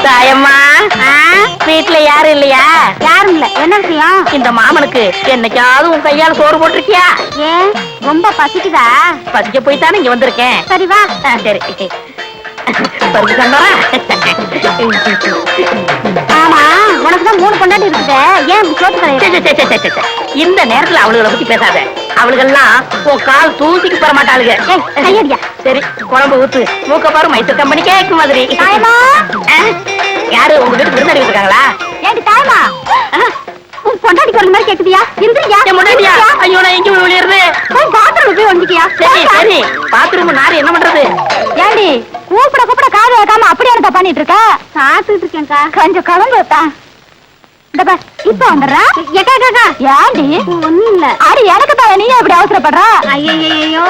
தாயம்மா, வீட்டுல யாரும் இல்லையா? யாரும் இல்ல. என்ன விஷயம்? இந்த மாமனுக்கு என்னைக்காவது உன் கையால சோறு போட்டிருக்கியா? ஏன் ரொம்ப பசிக்குதா? பசிக்க போய் தானே இங்க வந்திருக்கேன். சரி வா. சரி பருப்பு சம்பரா. ஆமா, உனக்குதான் 3 பொண்டாட்டி இருக்குது. ஏன் சோத்து கிடையாது? இந்த நேரத்துல அவளுகளை பத்தி பேசாத. அவளுகெல்லாம் உன் கால் தூசிக்கு பெற மாட்டாளுங்க. கையடியா. சரி, குழம்பு ஊத்து. மூக்க பாரு, மைசூர் கம்பெனி கேக்கு மாதிரி. யாரு உங்க வீட்டுக்கு விருந்தாடி இருக்காங்களா? ஏண்டி தாயமா, உன் பொண்டாட்டி குரல் மாதிரி கேக்குதியா? இந்திரியா முன்னாடியா? ஐயோ, நான் எங்க வெளியேறது? பாத்ரூம் போய் வந்துக்கியா? சரி சரி, பாத்ரூம் நாரு என்ன பண்றது? ஏண்டி கூப்பிட கூப்பிட காது வைக்காம அப்படியே என்ன பண்ணிட்டு இருக்க? சாப்பிட்டு இருக்கேன்க்கா. கொஞ்சம் கலந்து வைப்பா. இந்த பார், இப்ப வந்துடுறா. ஏக்கா காக்கா. ஏண்டி? ஒண்ணும் இல்ல. அடி எனக்கு தான், நீ எப்படி அவசரப்படுறா? ஐயோ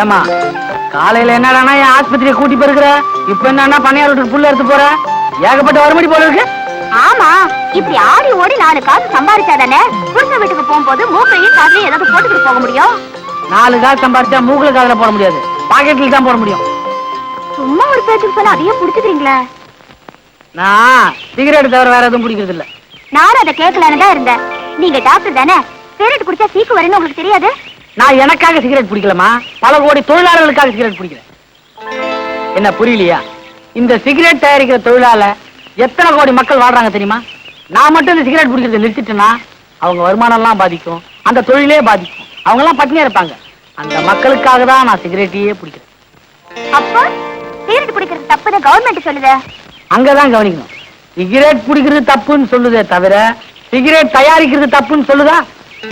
ஏமா, காலையில என்னடானா என் ஆஸ்பத்திரியை கூட்டி போயிருக்கிற, இப்ப என்னன்னா பணியார் வீட்டுக்கு புள்ள எடுத்து போற, ஏகப்பட்ட வருமடி போல இருக்கு. ஆமா, இப்படி ஆடி ஓடி 4 காசு சம்பாதிச்சாதானே புருஷன் வீட்டுக்கு போகும்போது மூக்கையும் காதுலயும் ஏதாவது போட்டுக்கிட்டு போக முடியும். 4 காசு சம்பாதிச்சா மூக்குல காதுல போட முடியாது, பாக்கெட்ல தான் போட முடியும். சும்மா ஒரு பேச்சுக்கு சொன்னா அதையும் புடிச்சுக்கிறீங்களே. நான் சிகரெட் தவிர வேற எதுவும் பிடிக்கிறது இல்ல. நானும் அதை கேட்கலான்னு தான் இருந்தேன். நீங்க டாக்டர் தானே, சிகரெட் குடிச்சா சீக்கு வரும்னு உங்களுக்கு தெரியாது? நான் எனக்காக சிகரெட் பிடிக்கலமா, பல கோடி தொழிலாளர்களுக்காக சிகரெட் பிடிக்கிறேன். என்ன புரியலையா? இந்த சிகரெட் தயாரிக்கிற தொழிலால எத்தனை கோடி மக்கள் வாழ்றாங்க தெரியுமா? நான் மட்டும் இந்த சிகரெட் பிடிக்கிறத நிறுத்திட்டேன்னா அவங்க வருமானம் எல்லாம் பாதிக்கும், அந்த தொழிலே பாதிக்கும், அவங்க எல்லாம் பட்டினியா இருப்பாங்க. அந்த மக்களுக்காக தான் நான் சிகரெட்டையே பிடிக்கிறேன். அப்ப சிகரெட் குடிக்கிறது தப்புன்னு கவர்மெண்ட் சொல்லுது. அங்கதான் கவனிக்கணும். சிகரெட் பிடிக்கிறது தப்புன்னு சொல்லுதே தவிர சிகரெட் தயாரிக்கிறது தப்புன்னு சொல்லுதா?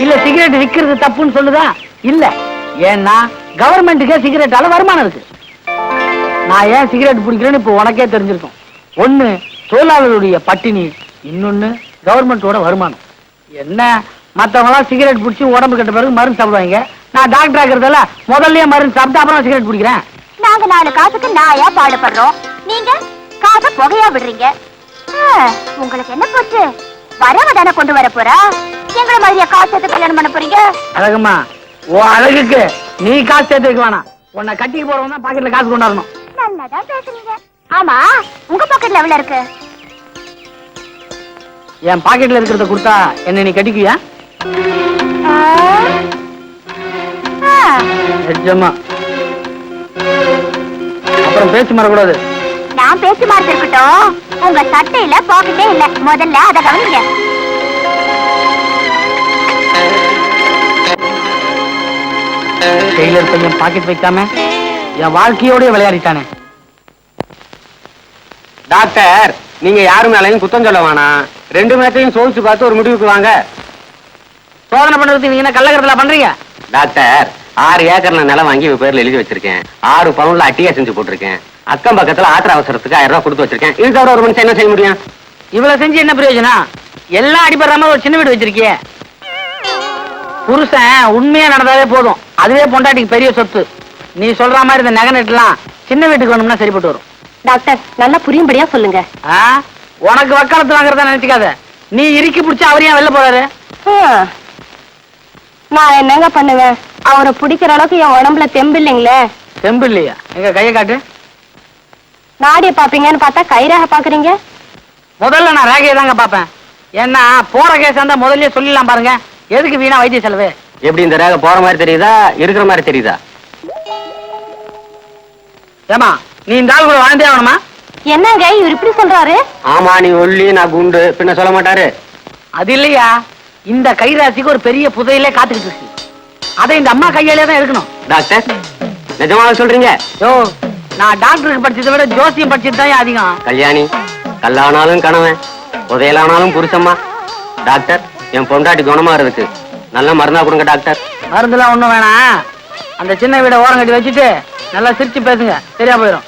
இல்ல சிகரெட் விற்கிறது தப்புன்னு சொல்லுதா? இல்ல. ஏன்னா கவர்மெண்ட்டுக்கே சிகரெட்டால வருமானம் இருக்கு. நான் ஏன் சிகரெட் பிடிக்கிறேன்னு இப்ப உனக்கே தெரிஞ்சிருக்கும். ஒண்ணு தொழிலாளர்களுடைய பட்டினி, இன்னொன்னு கவர்மெண்டோட வருமானம். என்ன மத்தவங்க எல்லாம் சிகரெட் பிடிச்சி உடம்பு கட்ட பிறகு மருந்து சாப்பிடுவாங்க. நான் டாக்டர் ஆகிறதால முதல்லயே மருந்து சாப்பிட்டு அப்புறம் சிகரெட் பிடிக்கிறேன். நாங்க 4 காசுக்கு நாயா பாடுபடுறோம், நீங்க காசை புகையா விடுறீங்க. உங்களுக்கு என்ன போச்சு? வரவதான கொண்டு வர போறா? எங்களை மாதிரியா காசு சேர்த்து கல்யாணம் பண்ண போறீங்க? அழகுமா, ஓ அழகுக்கு நீ காசு சேர்த்து வைக்க வேணாம். உன்னை கட்டிக்கு போறவங்க தான் பாக்கெட்ல காசு கொண்டாடணும். நல்லதா பேசுறீங்க. ஆமா, உங்க பாக்கெட்ல எவ்வளவு இருக்கு? என் பாக்கெட்ல இருக்கிறத கொடுத்தா என்ன நீ கட்டிக்குவியா? நிஜமா. அப்புறம் பேச்சு மாறக்கூடாது. நான் பேச்சு மாறது இருக்கட்டும், உங்க சட்டையில பாக்கெட்டே இல்ல. முதல்ல அதை கவனிங்க. டெய்லர் பையன் பாக்கெட் வைக்காம என் வாழ்க்கையோட விளையாடிட்டானே. டாக்டர், நீங்க யாரு மேலையும் குத்தம் சொல்ல வேணாம். 2 மேட்டையும் சோதிச்சு பார்த்து ஒரு முடிவுக்கு வாங்க. சோதனை பண்றதுக்கு நீங்க என்ன கள்ளக்கடத்தலா பண்றீங்க? டாக்டர், 6 ஏக்கர்ல நிலம் வாங்கி இவ பேர்ல எழுதி வச்சிருக்கேன். 6 பவுன்ல அட்டியா செஞ்சு போட்டிருக்கேன். அக்கம் பக்கத்துல ஆத்திர அவசரத்துக்கு 1000 ரூபாய் கொடுத்து வச்சிருக்கேன். இது தவிர ஒரு மனுஷன் என்ன செய்ய முடியும்? இவ்வளவு செஞ்சு என்ன பிரயோஜனம்? எல்லாம் அடிபடுற மாதிரி ஒரு சின்ன வீடு வச்சிருக்கிய. புருஷன் உண்மையா நடந்தாவே போதும், அதுவே பொண்டாட்டிக்கு பெரிய சொத்து. நீ சொல்ற மாதிரி இந்த நகை நெட்டுலாம் சின்ன வீட்டுக்கு வேணும்னா சரிப்பட்டு வரும். டாக்டர், நல்லா புரியும்படியா சொல்லுங்க. உனக்கு வக்காலத்து வாங்குறதா நினைச்சுக்காத. நீ இறுக்கி பிடிச்சா அவர் ஏன் வெளில போறாரு? நான் என்னங்க பண்ணுவேன்? அவரை பிடிக்கிற அளவுக்கு என் உடம்புல தெம்பு இல்லைங்களே. தெம்பு இல்லையா? எங்க கையை காட்டு. நாடிய பாப்பீங்கன்னு பார்த்தா கைரேகை பாக்குறீங்க. முதல்ல நான் ரேகையை தாங்க பாப்பேன். ஏன்னா போற கேஸ் இருந்தா முதல்ல சொல்லிடலாம் பாருங்க. எதுக்கு வீணா வைத்திய செலவு? எப்படி இந்த ரேகை போற மாதிரி தெரியுதா, இருக்கிற மாதிரி தெரியுதா? ஏமா, நீ இந்த ஆள் கூட வாழ்ந்தே ஆகணுமா? என்னங்க இவர் இப்படி சொல்றாரு? ஆமா, நீ ஒல்லி, நான் குண்டு, பின்ன சொல்ல மாட்டாரு. அது இல்லையா, இந்த கைராசிக்கு ஒரு பெரிய புதையிலே காத்துக்கிட்டு இருக்கு. அதை இந்த அம்மா கையாலே தான் எடுக்கணும். டாக்டர், நிஜமாக சொல்றீங்க? யோ, நான் டாக்டருக்கு படிச்சதை விட ஜோசியம் படிச்சது தான் அதிகம். கல்யாணி, கல்லானாலும் கணவன், புதையலானாலும் புருஷம்மா. டாக்டர், என் பொண்டாட்டி குணமாறதுக்கு நல்ல மருந்தா கொடுங்க டாக்டர். மருந்துலாம் ஒண்ணும் வேணாம். அந்த சின்ன வீட ஓரம் கட்டி வச்சுட்டு நல்லா சிரிச்சு பேசுங்க, சரியா போயிடும்.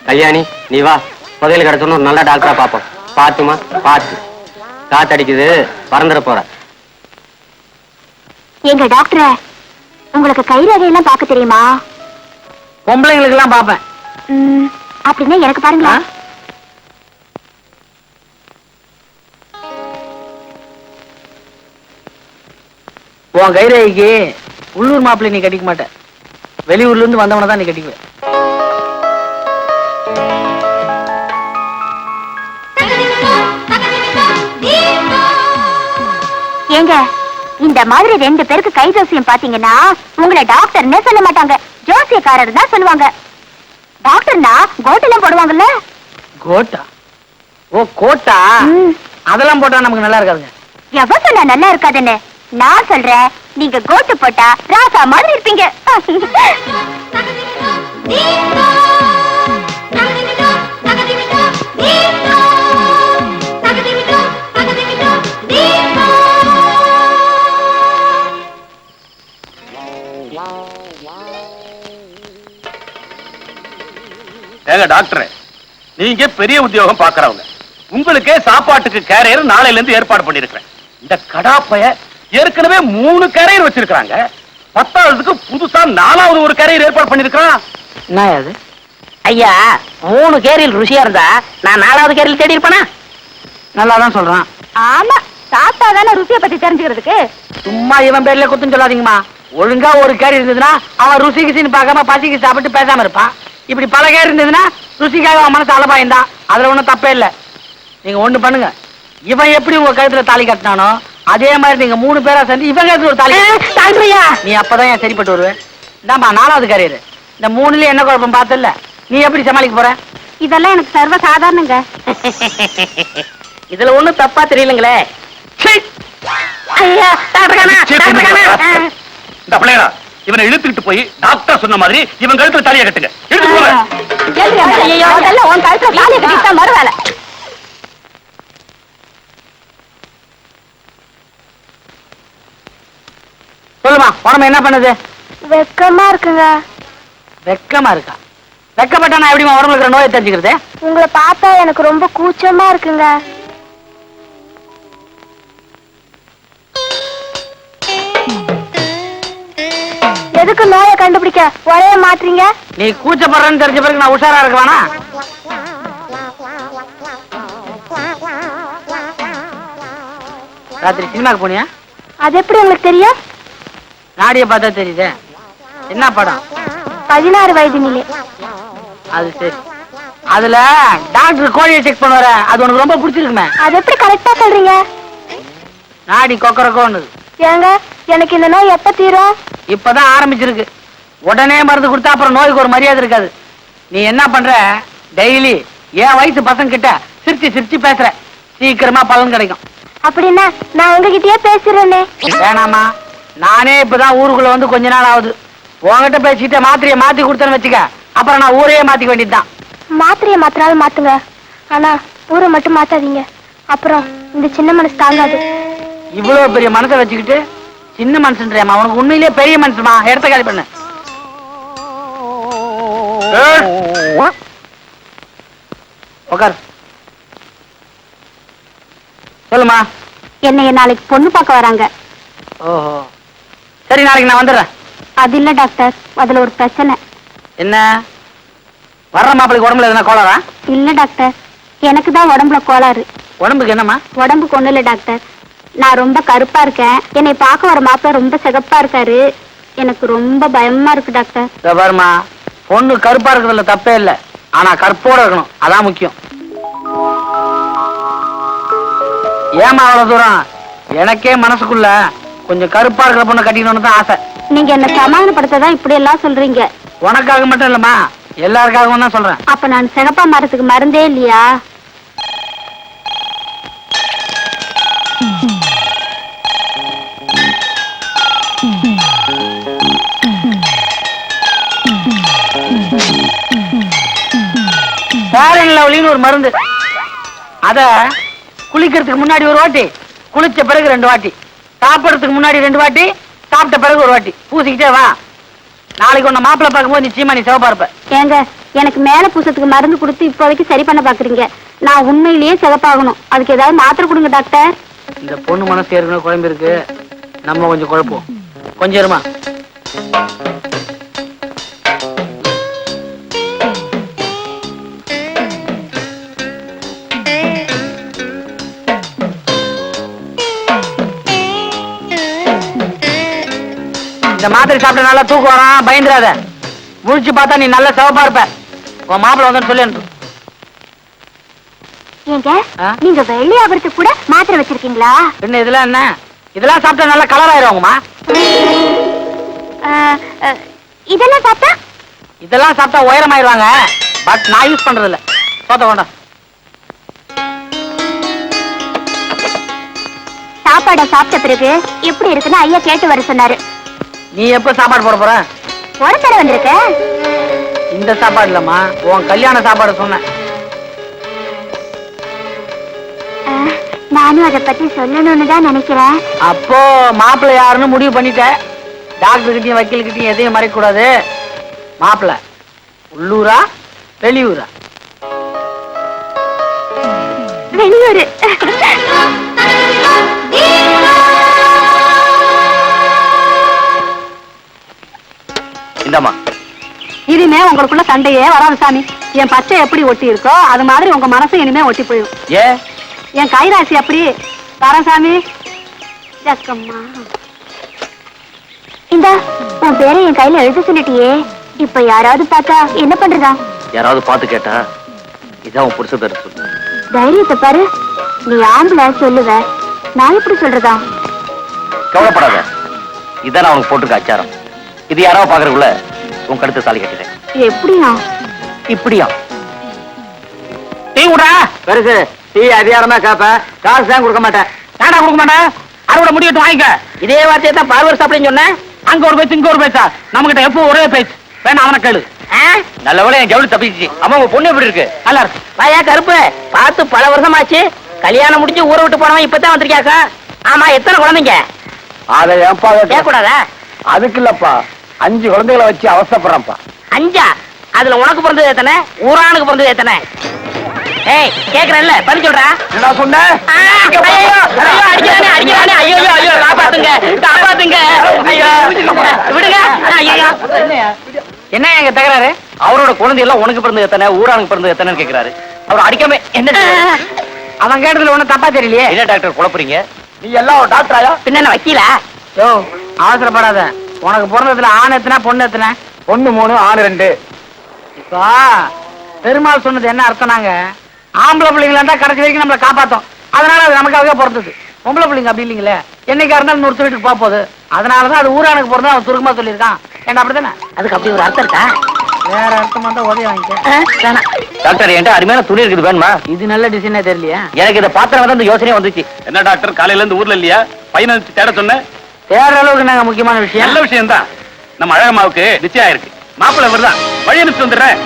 கல்யாணி, நீ வா, புதையல் கிடைச்சோன்னு ஒரு நல்ல டாக்டரா பாப்போம். பாத்துமா, பாத்து. காத்தடிக்குது, பறந்துட போற. எங்க டாக்டர், உங்களுக்கு கைரேகையெல்லாம் பார்க்க தெரியுமா? பொம்பளைங்களுக்கு எல்லாம் பாப்பேன். அப்படின்னா எனக்கு பாருங்களா. உன் கைரேகைக்கு உள்ளூர் மாப்பிள்ளை நீ கட்டிக்க மாட்ட, வெளியூர்ல இருந்து வந்தவன தான் நீ கட்டிக்குவ. ஏங்க, இந்த மாதிரி 2 பேருக்கு கை ஜோசியம் பாத்தீங்கன்னா உங்களை டாக்டர்னே சொல்ல மாட்டாங்க, ஜோசியக்காரர் தான் சொல்லுவாங்க. டாக்டர்னா கோட்டெல்லாம் போடுவாங்கல்ல. கோட்டா? ஓ கோட்டா. அதெல்லாம் போட்டா நமக்கு நல்லா இருக்காதுங்க. எவ சொன்னா நல்லா இருக்காதுன்னு? நான் சொல்றேன், நீங்க கோட்டு போட்டா ராசா மாதிரி இருப்பீங்க. ஏங்க டாக்டர், நீங்க பெரிய உத்தியோகம் பாக்குறவங்க, உங்களுக்கே சாப்பாட்டுக்கு கேரியர் நாளையில இருந்து ஏற்பாடு பண்ணிருக்கிறேன். இந்த கடாப்பைய ஏற்கனவே 3 கேரியர் வச்சிருக்காங்க, 10ஆவதுக்கு புதுசா 4வது ஒரு கேரியர் ஏற்பாடு பண்ணிருக்கான். என்ன அது? ஐயா, 3 கேரியில் ருசியா இருந்தா நான் 4வது கேரியில் தேடி இருப்பேனா? நல்லாதான் சொல்றான். ஆமா, சாப்பிட்டா தானே ருசியை பத்தி தெரிஞ்சுக்கிறதுக்கு. சும்மா இவன் பேர்ல குத்தம் சொல்லாதீங்கம்மா. ஒழுங்கா ஒரு கேரி இருந்ததுன்னா அவன் ருசி கிசின்னு பார்க்காம பசிக்கு சாப்பிட்டு பேசாம இருப்பான். இப்படி பல கேரி இருந்ததுன்னா ருசிக்காக அவன் மனசு அலபாயந்தா, அதுல ஒண்ணும் தப்பே இல்லை. நீங்க ஒண்ணு பண்ணுங்க, இவன் எப்படி உங்க கழுத்துல தாலி கட்டினானோ அதே மாதிரி நீங்க 3 பேரா சேர்ந்து இவன் கழுத்துல ஒரு தாலி. நீ அப்பதான் என் சரிப்பட்டு வருவேன். இந்தாம்பா 4வது கேரியர். இந்த 3ல என்ன குழப்பம் பார்த்தல, நீ எப்படி சமாளிக்க போற? இதெல்லாம் எனக்கு சர்வ சாதாரணங்க. இதுல ஒண்ணும் தப்பா தெரியலங்களே. ஐயா, இந்த பிள்ளையா, இவனை இழுத்துக்கிட்டு போய் டாக்டர் சொன்ன மாதிரி இவன் கழுத்துல தலையை கட்டுங்க. இழுத்து போங்க. அதெல்லாம் உன் கழுத்துல தாலியை கட்டிட்டா மறுவேலை. சொல்லுமா, உடம்பு என்ன பண்ணுது? வெக்கமா இருக்குங்க. வெக்கமா இருக்கா? வெக்கப்பட்டா நான் எப்படிமா உடம்புல இருக்கிற நோயை தெரிஞ்சுக்கிறது? உங்களை பார்த்தா எனக்கு ரொம்ப கூச்சமா இருக்குங்க. எதுக்கு நோயை கண்டுபிடிக்க ஒரே மாத்துறீங்க? நீ கூச்சப்படுறன்னு தெரிஞ்ச பிறகு நான் உஷாரா இருக்க வேணா? ராத்திரி சினிமாக்கு போனியா? அது எப்படி உங்களுக்கு தெரியும்? நாடிய பார்த்தா தெரியுதே. என்ன படம்? 16 வயது நிலை. அது சரி. அதுல டாக்டர் கோழியை செக் பண்ணுவார, அது உனக்கு ரொம்ப பிடிச்சிருக்குமே. அது எப்படி கரெக்டா சொல்றீங்க? நாடி கொக்கரக்கோன்னு. ஏங்க, எனக்கு இந்த நோய் எப்ப தீரும்? இப்பதான் ஆரம்பிச்சிருக்கு. உடனே மருந்து கொடுத்தா அப்புறம் நோய்க்கு ஒரு மரியாதை இருக்காது. நீ என்ன பண்ற, டெய்லி என் வயசு பசங்க கிட்ட சிரிச்சு சிரிச்சு பேசுற, சீக்கிரமா பலன் கிடைக்கும். அப்படின்னா நான் உங்ககிட்டயே பேசுறேனே. வேணாமா, நானே இப்பதான் ஊருக்குள்ள வந்து கொஞ்ச நாள் ஆகுது. உங்ககிட்ட பேசிட்டு மாத்திரையை மாத்தி கொடுத்தேன்னு வச்சுக்க, அப்புறம் நான் ஊரையே மாத்திக்க வேண்டியதுதான். மாத்திரையை மாத்தினாலும் மாத்துங்க, ஆனா ஊரை மட்டும் மாத்தாதீங்க, அப்புறம் இந்த சின்ன மனசு தாங்காது. இவ்வளவு பெரிய மனசை வச்சுக்கிட்டு சின்ன மனுஷன்றியாமா? உனக்கு உண்மையிலேயே பெரிய மனுஷமா? இடத்த காலி பண்ணு. உட்கார். சொல்லுமா. என்னைய நாளைக்கு பொண்ணு பார்க்க வராங்க. ஓஹோ, சரி, நாளைக்கு நான் வந்துடுறேன். அது இல்ல டாக்டர், அதுல ஒரு பிரச்சனை. என்ன? வர்ற மாப்பிளைக்கு உடம்புல எதுனா கோளாரா? இல்ல டாக்டர், எனக்கு தான் உடம்புல கோளாறு. உடம்புக்கு என்னம்மா? உடம்புக்கு ஒண்ணு இல்ல டாக்டர், நான் ரொம்ப கருப்பா இருக்கேன். என்னை பார்க்க வர மாப்பிள்ள ரொம்ப சிகப்பா இருக்காரு. எனக்கு ரொம்ப பயமா இருக்கு டாக்டர். பாருமா, பொண்ணு கருப்பா இருக்கிறதுல தப்பே இல்லை, ஆனா கற்போட இருக்கணும், அதான் முக்கியம். ஏமா அவ்வளவு தூரம்? எனக்கே மனசுக்குள்ள கொஞ்சம் கருப்பா இருக்கிற பொண்ணை கட்டிக்கணும்னு தான் ஆசை. நீங்க என்ன சமாதானப்படுத்ததான் இப்படி எல்லாம் சொல்றீங்க. உனக்காக மட்டும் இல்லம்மா, எல்லாருக்காகவும் தான் சொல்றேன். அப்ப நான் சிகப்பா மரத்துக்கு மருந்தே இல்லையா? லவ்லின்னு ஒரு மருந்து, அத குளிக்கிறதுக்கு முன்னாடி ஒரு வாட்டி, குளிச்ச பிறகு 2 வாட்டி, சாப்பிடறதுக்கு முன்னாடி 2 வாட்டி, சாப்பிட்ட பிறகு ஒரு வாட்டி பூசிக்கிட்டே வா. நாளைக்கு உன்னை மாப்பிள்ளை பார்க்கும்போது நிச்சயமா நீ சிவப்பா இருப்ப. ஏங்க, எனக்கு மேல பூசத்துக்கு மருந்து கொடுத்து இப்போதைக்கு சரி பண்ண பாக்குறீங்க. நான் உண்மையிலேயே சிவப்பாகணும், அதுக்கு ஏதாவது மாத்திரை கொடுங்க டாக்டர். இந்த பொண்ணு மனசு ஏற்கனவே குழம்பு இருக்கு, நம்ம கொஞ்சம் குழப்போம். கொஞ்சம் இருமா. இந்த மாத்திரை சாப்பிட்ட நல்லா தூக்கம் வரான், பயந்துடாத. முழிச்சு பார்த்தா நீ நல்ல சிவப்பா இருப்ப. உன் மாப்பிள்ள வந்து சொல்லி அனுப்பு. ஏங்க ஆ? நீங்க வெள்ளி ஆபரத்துக்கு கூட மாத்திரை வச்சிருக்கீங்களா? என்ன இதெல்லாம் என்ன? இதெல்லாம் சாப்பிட்டா நல்லா கலர் ஆயிருவாங்கம்மா. இதெல்லாம் சாப்பிட்டா? இதெல்லாம் சாப்பிட்டா உயரமாயிருவாங்க. பட் நான் யூஸ் பண்றது இல்ல. சோத்த வேண்டாம். சாப்பாடை சாப்பிட்ட பிறகு எப்படி இருக்குன்னு ஐயா கேட்டு வர சொன்னாரு. நீ எப்ப சாப்பாடு போட போற? ஒரு தடவை வந்திருக்க. இந்த சாப்பாடு இல்லம்மா, உன் கல்யாண சாப்பாடு சொன்னேன். நானும் அதை பத்தி சொல்லணும்னு தான் நினைக்கிறேன். அப்போ மாப்பிள்ளை யாருன்னு முடிவு பண்ணிட்ட. டாக்டர் கிட்டயும் வக்கீல் கிட்டயும் எதையும் மறைக்க கூடாது. மாப்பிள்ளை உள்ளூரா வெளியூரா? வெளியூரு. இந்தாமா. இனிமே உங்களுக்குள்ள சண்டையே வராது சாமி. என் பச்சை எப்படி ஒட்டி இருக்கோ அது மாதிரி உங்க மனசு இனிமே ஒட்டி போயிடும். ஏ என் கைராசி அப்படி. வரேன் சாமி. ஜக்கம்மா. இந்த உன் பேரை என் கையில எழுத சொல்லிட்டியே, இப்ப யாராவது பார்த்தா என்ன பண்றதா? யாராவது பார்த்து கேட்டா இதான் உன் புருஷ பேர் சொல்லு. தைரியத்தை பாரு. நீ ஆம்பளை சொல்லுவ, நான் எப்படி சொல்றதா? கவலைப்படாத, இதான் நான் உனக்கு போட்டுருக்க அச்சாரம். இது யாராவது பாக்குறதுக்குள்ள உன் கழுத்து தாலி கட்டிட்டேன். எப்படியா? இப்படியா? டீ விடுறா. பெருசு டீ அதிகாரமா கேப்ப, காசு தான் கொடுக்க மாட்டேன். ஏடா கொடுக்க மாட்டேன்? அறுவடை முடிவிட்டு வாங்கிக்க. இதே வார்த்தையை தான் பார்வர் சாப்பிடுன்னு சொன்னேன். அங்க ஒரு பேச்சு இங்க ஒரு பேச்சா? நம்ம கிட்ட எப்போ ஒரே பேச்சு. வேணா அவனை கேளு. நல்லவேளை என் ஜவுளி தப்பிச்சு. அம்மா உங்க பொண்ணு எப்படி இருக்கு? நல்லா இருக்கு. வாயா கருப்பு, பார்த்து பல வருஷமாச்சு. கல்யாணம் முடிஞ்சு ஊரை விட்டு போனவன் இப்பதான் வந்திருக்கியாக்கா. ஆமா, எத்தனை குழந்தைங்க? அதை ஏன்பா கேட்கக்கூடாதா? அதுக்கு இல்லப்பா, 5 குழந்தைகளை வச்சு அவசப்படுறேன்ப்பா. 5? அதுல உனக்கு பிறந்தது எத்தனை? ஊரானுக்கு பிறந்தது எத்தனை? ஏய் கேக்குறேன்ல, பதில் சொல்றா. என்ன சொன்ன? ஐயோ, ஐயோ, அடிக்கிறானே, அடிக்கிறானே. ஐயோ, ஐயோ, காப்பாத்துங்க, காப்பாத்துங்க. ஐயோ, விடுங்க. ஐயோ. என்ன எங்க தகராறு? அவரோட குழந்தை எல்லாம் உனக்கு பிறந்தது எத்தனை, ஊரானுக்கு பிறந்தது எத்தனைன்னு கேக்குறாரு. அவர் அடிக்காம என்ன அவன் கேட்டதுல ஒண்ணும் தப்பா தெரியலையே. என்ன டாக்டர் குழப்பறீங்க? நீ எல்லாம் ஒரு டாக்டராயா? பின்ன என்ன வக்கீலா? யோ, அவசரப்படாத. உனக்கு பிறந்ததுல ஆண் எத்தனை பொண்ணு எத்தனை? பொண்ணு 3, ஆண் 2. இப்போ பெருமாள் சொன்னது என்ன அர்த்தம்னாங்க, ஆம்பளை பிள்ளைங்களா இருந்தா கடைசி வரைக்கும் நம்மளை காப்பாத்தோம். அதனால அது நமக்காக பிறந்தது. பொம்பளை பிள்ளைங்க அப்படி இல்லைங்களே, என்னைக்கா இருந்தாலும் இன்னொரு வீட்டுக்கு போக போகுது. அதனாலதான் அது ஊரானுக்கு பிறந்தா அவன் சுருக்கமா சொல்லியிருக்கான். ஏன்னா அப்படித்தானே? அதுக்கு அப்படி ஒரு அர்த்தம் இருக்கா? வேற அர்த்தமா தான் உதவி வாங்கிக்க. வேணாம். டாக்டர் என்கிட்ட அருமையான துணி இருக்குது, வேணுமா? இது நல்ல டிசைனே தெரியலையா? எனக்கு இதை பாத்திரம் தான் இந்த யோசனையே வந்துச்சு. என்ன டாக்டர் காலையில இருந்து ஊர்ல இல்லையா? பையனை தேட சொன்ன. தேடுற அளவுக்கு நாங்க முக்கியமான விஷயம். நல்ல விஷயம் தான். நம்ம அழகம்மாவுக்கு நிச்சயம் இருக்கு. மாப்பிள்ளை வருதான், வழி அனுப்பிச்சு வந்துடுறேன்.